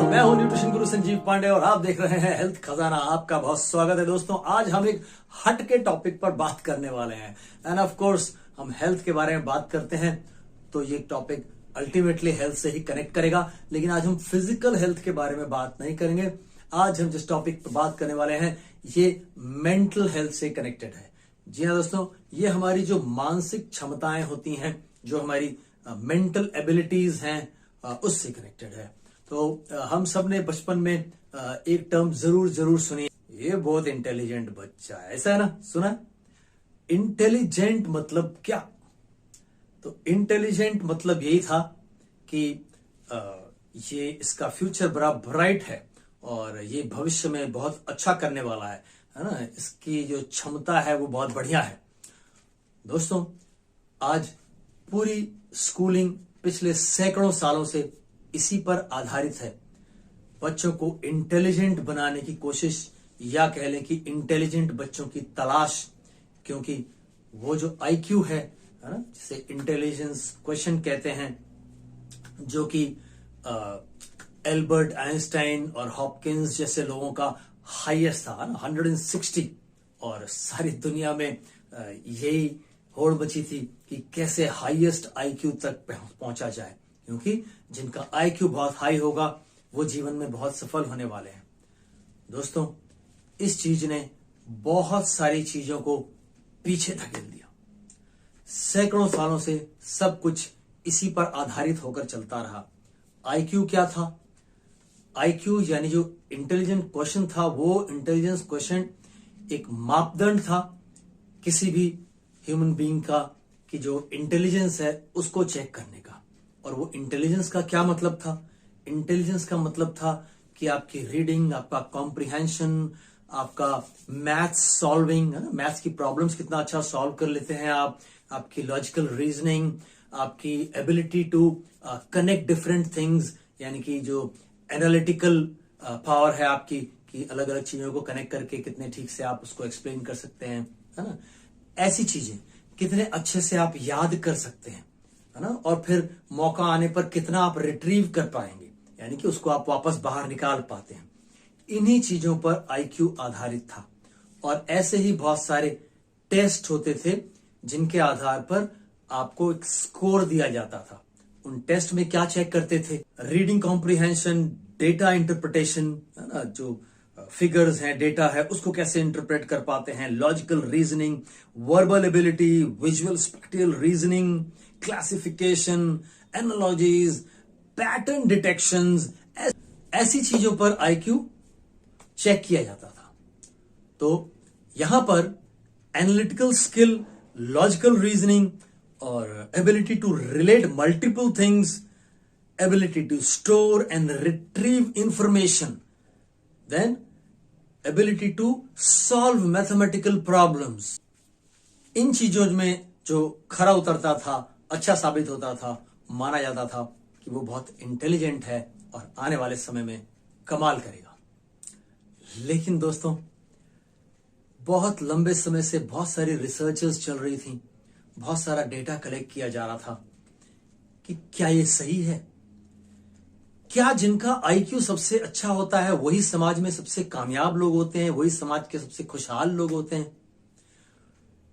दोस्तों, मैं हूं न्यूट्रिशन गुरु संजीव पांडे और आप देख रहे हैं हेल्थ खजाना। आपका बहुत स्वागत है दोस्तों। आज हम एक हट के टॉपिक पर बात करने वाले हैं एंड ऑफ कोर्स हम हेल्थ के बारे में बात करते हैं तो ये टॉपिक अल्टीमेटली हेल्थ से ही कनेक्ट करेगा, लेकिन आज हम फिजिकल हेल्थ के बारे में बात नहीं करेंगे। आज हम जिस टॉपिक पर बात करने वाले हैं ये मेंटल हेल्थ से कनेक्टेड है। जी हाँ दोस्तों, ये हमारी जो मानसिक क्षमताएं होती हैं, जो हमारी मेंटल एबिलिटीज हैं, उससे कनेक्टेड है। तो हम सब ने बचपन में एक टर्म जरूर सुनी, ये बहुत इंटेलिजेंट बच्चा है, ऐसा है ना, सुना? इंटेलिजेंट मतलब क्या? तो इंटेलिजेंट मतलब यही था कि ये इसका फ्यूचर बड़ा ब्राइट है और ये भविष्य में बहुत अच्छा करने वाला है ना, इसकी जो क्षमता है वो बहुत बढ़िया है। दोस्तों, आज पूरी स्कूलिंग पिछले सैकड़ों सालों से इसी पर आधारित है। बच्चों को इंटेलिजेंट बनाने की कोशिश, या कह लें कि इंटेलिजेंट बच्चों की तलाश, क्योंकि वो जो आईक्यू है ना, जिसे इंटेलिजेंस क्वेश्चन कहते हैं, जो कि एल्बर्ट आइंस्टाइन और हॉपकिंस जैसे लोगों का हाईएस्ट था ना, 160, और सारी दुनिया में यही होड़ मची थी कि कैसे हाईएस्ट आईक्यू तक पहुंचा जाए, क्योंकि जिनका आईक्यू बहुत हाई होगा वो जीवन में बहुत सफल होने वाले हैं। दोस्तों, इस चीज ने बहुत सारी चीजों को पीछे धकेल दिया। सैकड़ों सालों से सब कुछ इसी पर आधारित होकर चलता रहा। आईक्यू क्या था? आईक्यू यानी जो इंटेलिजेंट क्वेश्चन था, वो इंटेलिजेंस क्वेश्चन एक मापदंड था किसी भी ह्यूमन बीइंग का, कि जो इंटेलिजेंस है उसको चेक करने का। और वो इंटेलिजेंस का क्या मतलब था? इंटेलिजेंस का मतलब था कि आपकी रीडिंग, आपका कॉम्प्रिहेंशन, आपका मैथ्स सॉल्विंग, है ना, मैथ्स की प्रॉब्लम्स कितना अच्छा सॉल्व कर लेते हैं आप, आपकी लॉजिकल रीजनिंग, आपकी ability to connect different things, यानी कि जो एनालिटिकल पावर है आपकी, कि अलग अलग चीजों को कनेक्ट करके कितने ठीक से आप उसको एक्सप्लेन कर सकते हैं, है ना, ऐसी चीजें कितने अच्छे से आप याद कर सकते हैं, है ना, और फिर मौका आने पर कितना आप रिट्रीव कर पाएंगे, यानी कि उसको आप वापस बाहर निकाल पाते हैं। इन्हीं चीजों पर आईक्यू आधारित था। और ऐसे ही बहुत सारे टेस्ट होते थे जिनके आधार पर आपको एक स्कोर दिया जाता था। उन टेस्ट में क्या चेक करते थे? रीडिंग कॉम्प्रिहेंशन, डेटा इंटरप्रिटेशन, है ना, जो फिगर्स हैं, डेटा है, उसको कैसे इंटरप्रेट कर पाते हैं, logical reasoning, verbal ability, visual spatial reasoning, classification, analogies, pattern detections, ऐसी चीजों पर आईक्यू चेक किया जाता था। तो यहां पर एनालिटिकल स्किल, लॉजिकल रीजनिंग और ability to relate multiple things, ability to store and retrieve information, then ability to solve mathematical problems, इन चीजों में जो खरा उतरता था, अच्छा साबित होता था, माना जाता था कि वो बहुत इंटेलिजेंट है और आने वाले समय में कमाल करेगा। लेकिन दोस्तों, बहुत लंबे समय से बहुत सारी रिसर्चेस चल रही थी, बहुत सारा डेटा कलेक्ट किया जा रहा था कि क्या ये सही है? क्या जिनका आईक्यू सबसे अच्छा होता है वही समाज में सबसे कामयाब लोग होते हैं, वही समाज के सबसे खुशहाल लोग होते हैं?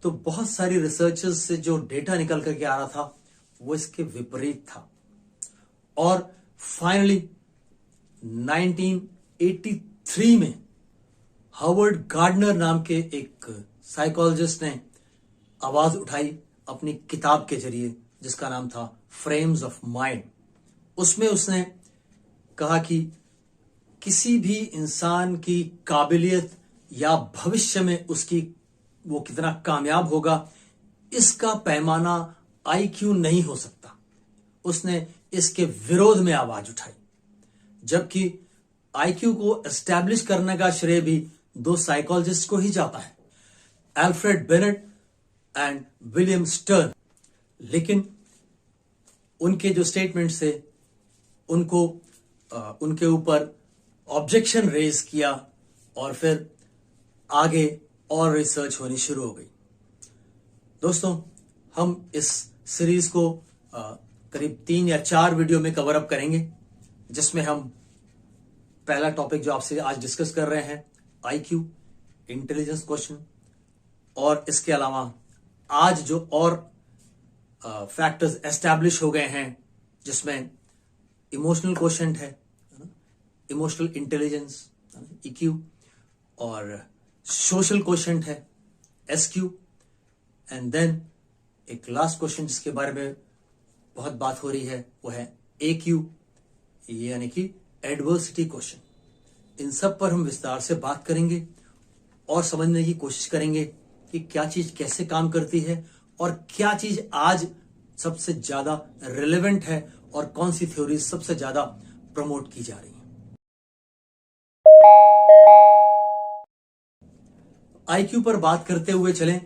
तो बहुत सारी रिसर्चेस से जो डेटा निकल करके आ रहा था वो इसके विपरीत था। और फाइनली 1983 में हार्वर्ड गार्डनर नाम के एक साइकोलॉजिस्ट ने आवाज उठाई अपनी किताब के जरिए, जिसका नाम था फ्रेम्स ऑफ माइंड। उसमें उसने कहा कि किसी भी इंसान की काबिलियत या भविष्य में उसकी वो कितना कामयाब होगा, इसका पैमाना आईक्यू नहीं हो सकता। उसने इसके विरोध में आवाज उठाई, जबकि आईक्यू को एस्टैब्लिश करने का श्रेय भी दो साइकोलॉजिस्ट को ही जाता है, Alfred Bennett and William stern. लेकिन उनके जो स्टेटमेंट्स थे उनको उनके ऊपर ऑब्जेक्शन रेज किया और फिर आगे और रिसर्च होनी शुरू हो गई। दोस्तों, हम इस सीरीज को करीब 3 या 4 वीडियो में कवर अप करेंगे, जिसमें हम पहला टॉपिक जो आपसे आज डिस्कस कर रहे हैं, आईक्यू, इंटेलिजेंस क्वेश्चन। और इसके अलावा आज जो और फैक्टर्स एस्टैब्लिश हो गए हैं, जिसमें इमोशनल क्वेश्चन है, इमोशनल इंटेलिजेंस ईक्यू, और सोशल क्वेश्चन है एसक्यू, एंड देन एक लास्ट क्वेश्चन जिसके बारे में बहुत बात हो रही है वो है AQ, यानी कि एडवर्सिटी क्वेश्चन। इन सब पर हम विस्तार से बात करेंगे और समझने की कोशिश करेंगे कि क्या चीज कैसे काम करती है और क्या चीज आज सबसे ज्यादा रिलेवेंट है और कौन सी थ्योरी सबसे ज्यादा प्रमोट की जा रही है। आईक्यू पर बात करते हुए चलें,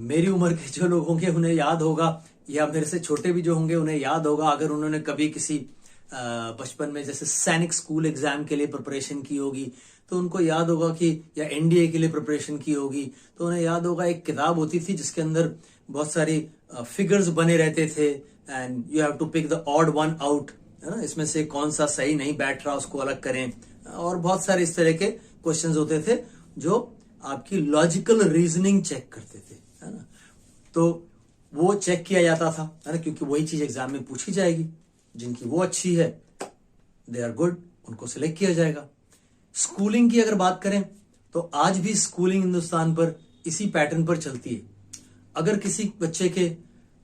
मेरी उम्र के जो लोग होंगे उन्हें याद होगा, या मेरे से छोटे भी जो होंगे उन्हें याद होगा, अगर उन्होंने कभी किसी बचपन में जैसे सैनिक स्कूल एग्जाम के लिए प्रिपरेशन की होगी तो उनको याद होगा कि, या एनडीए के लिए प्रिपरेशन की होगी तो उन्हें याद होगा एक किताब होती थी जिसके अंदर बहुत सारी फिगर्स बने रहते थे, and you have to pick the odd one out, है ना, इसमें से कौन सा सही नहीं बैठ रहा उसको अलग करें, और बहुत सारे इस तरह के क्वेश्चंस होते थे जो आपकी लॉजिकल रीजनिंग चेक करते थे, है ना। तो वो चेक किया जाता था, है ना, क्योंकि वही चीज एग्जाम में पूछी जाएगी। जिनकी वो अच्छी है, दे आर गुड, उनको सिलेक्ट किया जाएगा। स्कूलिंग की अगर बात करें तो आज भी स्कूलिंग हिंदुस्तान पर इसी पैटर्न पर चलती है। अगर किसी बच्चे के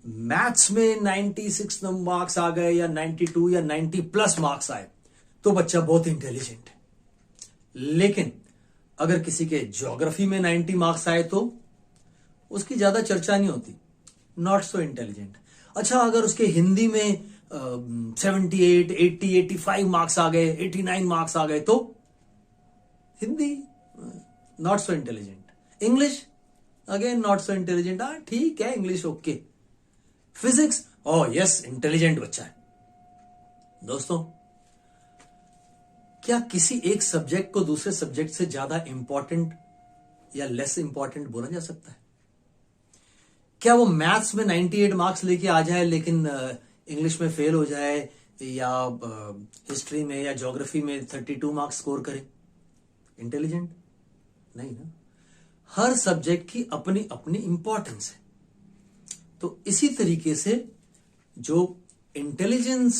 मैथ्स में 96 मार्क्स आ गए या 92 या 90 प्लस मार्क्स आए तो बच्चा बहुत इंटेलिजेंट है, लेकिन अगर किसी के ज्योग्राफी में 90 मार्क्स आए तो उसकी ज्यादा चर्चा नहीं होती, नॉट सो इंटेलिजेंट। अच्छा, अगर उसके हिंदी में 78, 80, 85 मार्क्स आ गए, 89 मार्क्स आ गए तो Hindi not so intelligent. English again not so intelligent, हाँ ठीक है English okay. Physics oh yes intelligent बच्चा है। दोस्तों, क्या किसी एक सब्जेक्ट को दूसरे सब्जेक्ट से ज्यादा इंपॉर्टेंट या लेस इंपॉर्टेंट बोला जा सकता है? क्या वो मैथ्स में 98 मार्क्स लेके आ जाए लेकिन इंग्लिश में फेल हो जाए, या हिस्ट्री में या ज्योग्राफी में 32 मार्क्स स्कोर करे? इंटेलिजेंट नहीं ना। हर सब्जेक्ट की अपनी अपनी इंपॉर्टेंस है। तो इसी तरीके से जो इंटेलिजेंस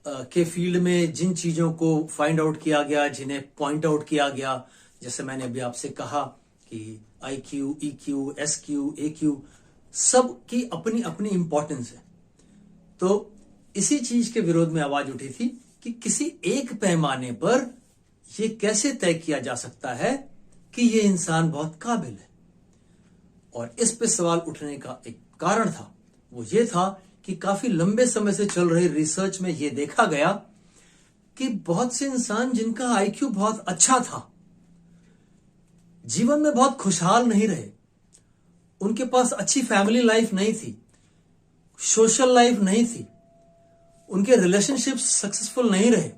के फील्ड में जिन चीजों को फाइंड आउट किया गया, जिन्हें पॉइंट आउट किया गया, जैसे मैंने अभी आपसे कहा कि आईक्यू, ईक्यू, एसक्यू, एक्यू, सब की अपनी अपनी इंपॉर्टेंस है। तो इसी चीज के विरोध में आवाज उठी थी कि किसी एक पैमाने पर यह कैसे तय किया जा सकता है कि यह इंसान बहुत काबिल है। और इस पे सवाल उठने का एक कारण था, वो ये था कि काफी लंबे समय से चल रही रिसर्च में यह देखा गया कि बहुत से इंसान जिनका आईक्यू बहुत अच्छा था, जीवन में बहुत खुशहाल नहीं रहे। उनके पास अच्छी फैमिली लाइफ नहीं थी, सोशल लाइफ नहीं थी, उनके रिलेशनशिप्स सक्सेसफुल नहीं रहे।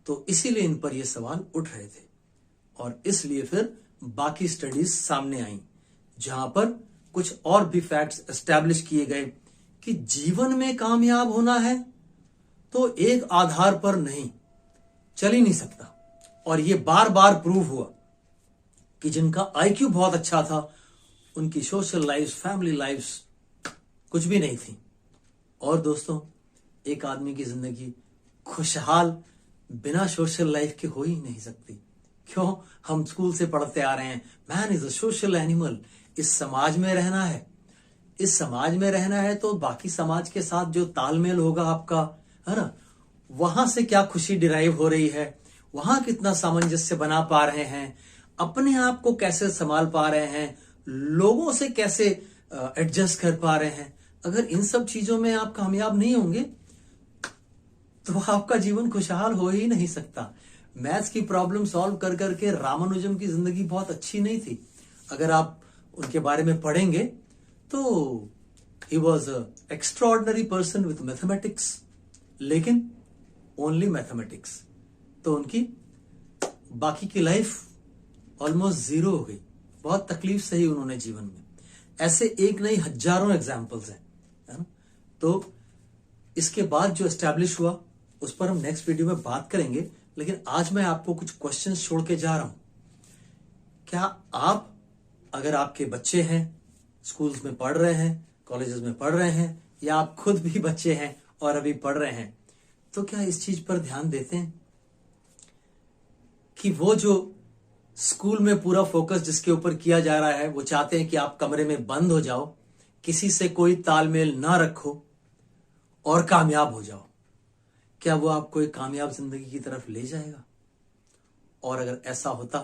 तो इसीलिए इन पर यह सवाल उठ रहे थे, और इसलिए फिर बाकी स्टडीज सामने आई जहां पर कुछ और भी फैक्ट्स एस्टैब्लिश किए गए कि जीवन में कामयाब होना है तो एक आधार पर नहीं, चल ही नहीं सकता। और यह बार बार प्रूव हुआ कि जिनका आईक्यू बहुत अच्छा था उनकी सोशल लाइफ, फैमिली लाइफ कुछ भी नहीं थी। और दोस्तों, एक आदमी की जिंदगी खुशहाल बिना सोशल लाइफ के हो ही नहीं सकती। क्यों? हम स्कूल से पढ़ते आ रहे हैं, man is a social animal. इस समाज में रहना है, इस समाज में रहना है तो बाकी समाज के साथ जो तालमेल होगा आपका, है ना, वहां से क्या खुशी डिराइव हो रही है, वहां कितना सामंजस्य बना पा रहे हैं, अपने आप को कैसे संभाल पा रहे हैं, लोगों से कैसे एडजस्ट कर पा रहे हैं। अगर इन सब चीजों में आप कामयाब नहीं होंगे तो आपका जीवन खुशहाल हो ही नहीं सकता। मैथ्स की प्रॉब्लम सॉल्व कर करके रामानुजम की जिंदगी बहुत अच्छी नहीं थी। अगर आप उनके बारे में पढ़ेंगे तो he was extraordinary person with mathematics, लेकिन ओनली मैथमेटिक्स। तो उनकी बाकी की लाइफ ऑलमोस्ट जीरो हो गई। बहुत तकलीफ सही उन्होंने जीवन में। ऐसे एक नहीं हजारों एग्जाम्पल्स हैं, है ना। तो इसके बाद जो एस्टैब्लिश हुआ उस पर हम नेक्स्ट वीडियो में बात करेंगे। लेकिन आज मैं आपको कुछ क्वेश्चंस छोड़ के जा रहा हूं। क्या आप, अगर आपके बच्चे हैं, स्कूल्स में पढ़ रहे हैं, कॉलेजेस में पढ़ रहे हैं, या आप खुद भी बच्चे हैं और अभी पढ़ रहे हैं, तो क्या इस चीज पर ध्यान देते हैं कि वो जो स्कूल में पूरा फोकस जिसके ऊपर किया जा रहा है, वो चाहते हैं कि आप कमरे में बंद हो जाओ, किसी से कोई तालमेल ना रखो और कामयाब हो जाओ। क्या वो आपको एक कामयाब जिंदगी की तरफ ले जाएगा? और अगर ऐसा होता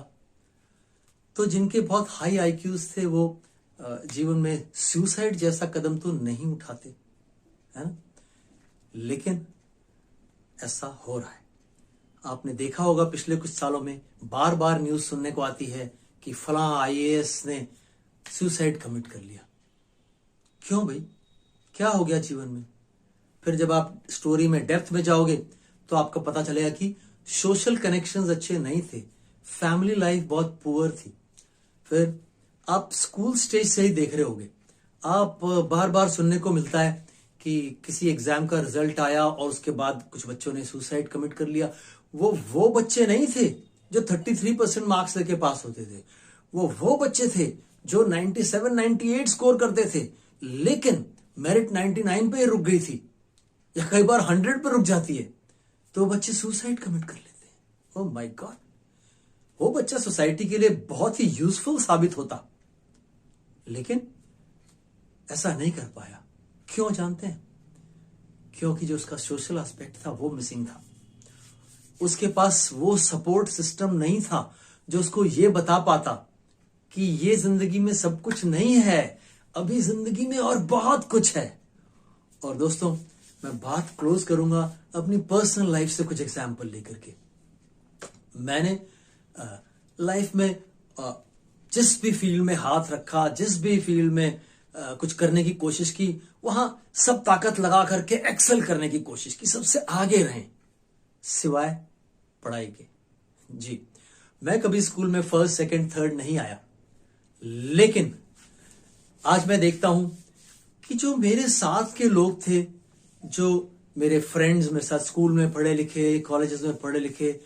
तो जिनके बहुत हाई आईक्यूज थे वो जीवन में सुसाइड जैसा कदम तो नहीं उठाते, है ना? लेकिन ऐसा हो रहा है। आपने देखा होगा पिछले कुछ सालों में बार बार न्यूज सुनने को आती है कि फलां आईएएस ने सुसाइड कमिट कर लिया। क्यों भाई, क्या हो गया जीवन में? फिर जब आप स्टोरी में डेप्थ में जाओगे तो आपको पता चलेगा कि सोशल कनेक्शंस अच्छे नहीं थे, फैमिली लाइफ बहुत पुअर थी। फिर आप स्कूल स्टेज से ही देख रहे होगे, आप बार बार सुनने को मिलता है कि किसी एग्जाम का रिजल्ट आया और उसके बाद कुछ बच्चों ने सुसाइड कमिट कर लिया। वो बच्चे नहीं थे जो 33% मार्क्स लेके पास होते थे, वो बच्चे थे जो 97 98 स्कोर करते थे, लेकिन मेरिट 99 पे रुक गई थी या कई बार 100 पे रुक जाती है, तो बच्चे सुसाइड कमिट कर लेते हैं। ओह माय गॉड, वो बच्चा सोसाइटी के लिए बहुत ही यूजफुल साबित होता, लेकिन ऐसा नहीं कर पाया। क्यों जानते हैं? क्योंकि जो उसका सोशल एस्पेक्ट था वो मिसिंग था। उसके पास वो सपोर्ट सिस्टम नहीं था जो उसको ये बता पाता कि ये जिंदगी में सब कुछ नहीं है, अभी जिंदगी में और बहुत कुछ है। और दोस्तों, मैं बात क्लोज करूंगा अपनी पर्सनल लाइफ से कुछ एग्जाम्पल लेकर के। मैंने लाइफ में जिस भी फील्ड में हाथ रखा, जिस भी फील्ड में कुछ करने की कोशिश की, वहां सब ताकत लगा करके एक्सेल करने की कोशिश की, सबसे आगे रहें, सिवाय पढ़ाई के। जी, मैं कभी स्कूल में फर्स्ट सेकंड थर्ड नहीं आया, लेकिन आज मैं देखता हूं कि जो मेरे साथ के लोग थे, जो मेरे फ्रेंड्स मेरे साथ स्कूल में पढ़े लिखे, कॉलेजेस में पढ़े लिखे,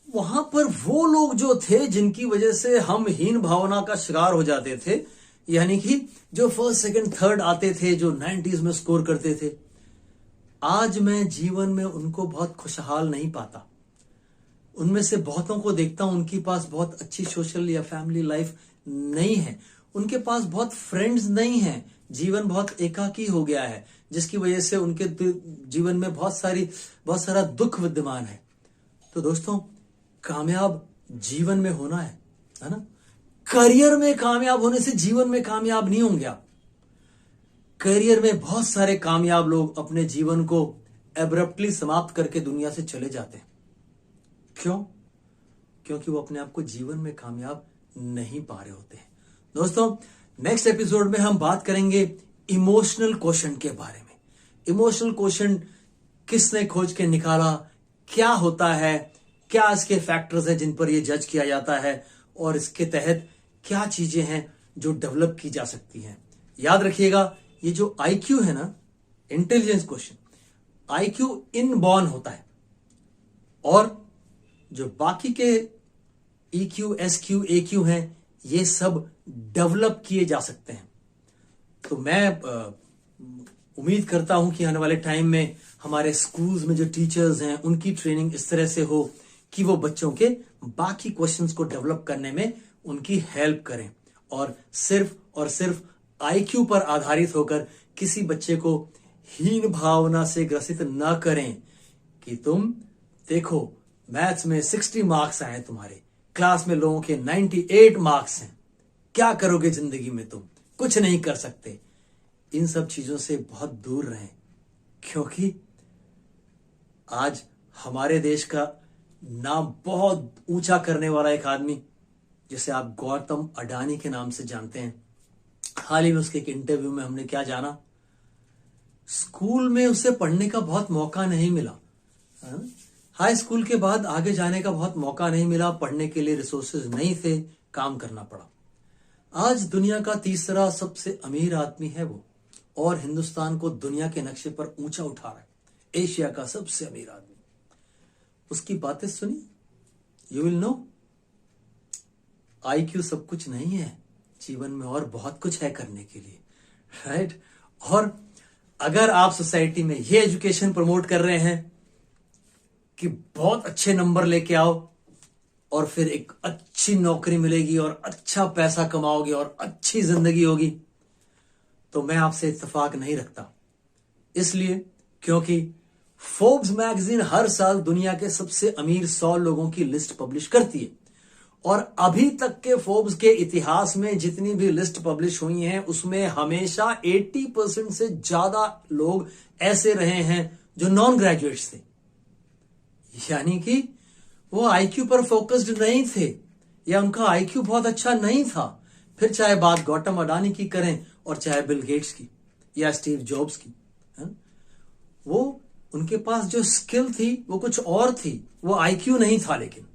वहां पर वो लोग जो थे जिनकी वजह से हम हीन भावना का शिकार हो जाते थे, यानी कि जो फर्स्ट सेकंड थर्ड आते थे, जो 90s में स्कोर करते थे, आज मैं जीवन में उनको बहुत खुशहाल नहीं पाता। उनमें से बहुतों को देखता हूं, उनके पास बहुत अच्छी सोशल या फैमिली लाइफ नहीं है, उनके पास बहुत फ्रेंड्स नहीं है, जीवन बहुत एकाकी हो गया है, जिसकी वजह से उनके जीवन में बहुत सारा दुख विद्यमान है। तो दोस्तों, कामयाब जीवन में होना है ना? करियर में कामयाब होने से जीवन में कामयाब नहीं होंगे आप। करियर में बहुत सारे कामयाब लोग अपने जीवन को एब्रप्टली समाप्त करके दुनिया से चले जाते हैं। क्यों? क्योंकि वो अपने आप को जीवन में कामयाब नहीं पा रहे होते हैं। दोस्तों, नेक्स्ट एपिसोड में हम बात करेंगे इमोशनल क्वोशंट के बारे में। इमोशनल क्वोशंट किसने खोज के निकाला, क्या होता है, क्या इसके फैक्टर्स हैं जिन पर यह जज किया जाता है, और इसके तहत क्या चीजें हैं जो डेवलप की जा सकती हैं। याद रखिएगा, ये जो आईक्यू है ना, इंटेलिजेंस क्वेश्चन, आईक्यू इनबॉर्न होता है, और जो बाकी के ईक्यू, एसक्यू, एक्यू हैं, ये सब डेवलप किए जा सकते हैं। तो मैं उम्मीद करता हूं कि आने वाले टाइम में हमारे स्कूल्स में जो टीचर्स हैं, उनकी ट्रेनिंग इस तरह से हो कि वो बच्चों के बाकी क्वेश्चंस को डेवलप करने में उनकी हेल्प करें, और सिर्फ आईक्यू पर आधारित होकर किसी बच्चे को हीन भावना से ग्रसित न करें कि तुम देखो मैथ्स में 60 मार्क्स आए, तुम्हारे क्लास में लोगों के 98 मार्क्स हैं, क्या करोगे जिंदगी में, तुम कुछ नहीं कर सकते। इन सब चीजों से बहुत दूर रहें, क्योंकि आज हमारे देश का नाम बहुत ऊंचा करने वाला एक आदमी, जिसे आप गौतम अडानी के नाम से जानते हैं, हाल ही में उसके एक इंटरव्यू में हमने क्या जाना, स्कूल में उसे पढ़ने का बहुत मौका नहीं मिला, हाई स्कूल के बाद आगे जाने का बहुत मौका नहीं मिला, पढ़ने के लिए रिसोर्सेज नहीं थे, काम करना पड़ा। आज दुनिया का तीसरा सबसे अमीर आदमी है वो, और हिंदुस्तान को दुनिया के नक्शे पर ऊंचा उठा रहा है, एशिया का सबसे अमीर आदमी। उसकी बातें सुनी, यू विल नो IQ सब कुछ नहीं है, जीवन में और बहुत कुछ है करने के लिए, राइट? और अगर आप सोसाइटी में ये एजुकेशन प्रमोट कर रहे हैं कि बहुत अच्छे नंबर लेके आओ और फिर एक अच्छी नौकरी मिलेगी और अच्छा पैसा कमाओगे और अच्छी जिंदगी होगी, तो मैं आपसे इत्तेफाक नहीं रखता। इसलिए क्योंकि फोर्ब्स मैगजीन हर साल दुनिया के सबसे अमीर 100 लोगों की लिस्ट पब्लिश करती है, और अभी तक के फोर्ब्स के इतिहास में जितनी भी लिस्ट पब्लिश हुई हैं उसमें हमेशा 80% से ज्यादा लोग ऐसे रहे हैं जो नॉन ग्रेजुएट्स थे, यानी कि वो IQ पर फोकस्ड नहीं थे या उनका IQ बहुत अच्छा नहीं था। फिर चाहे बात गौतम अडानी की करें और चाहे बिल गेट्स की या स्टीव जॉब्स की, है? वो उनके पास जो स्किल थी वो कुछ और थी, वो IQ नहीं था लेकिन,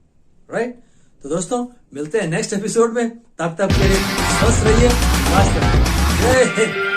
राइट? तो दोस्तों मिलते हैं नेक्स्ट एपिसोड में, तब तक के लिए स्वस्थ रहिए, मस्त रहिए। जय हिंद।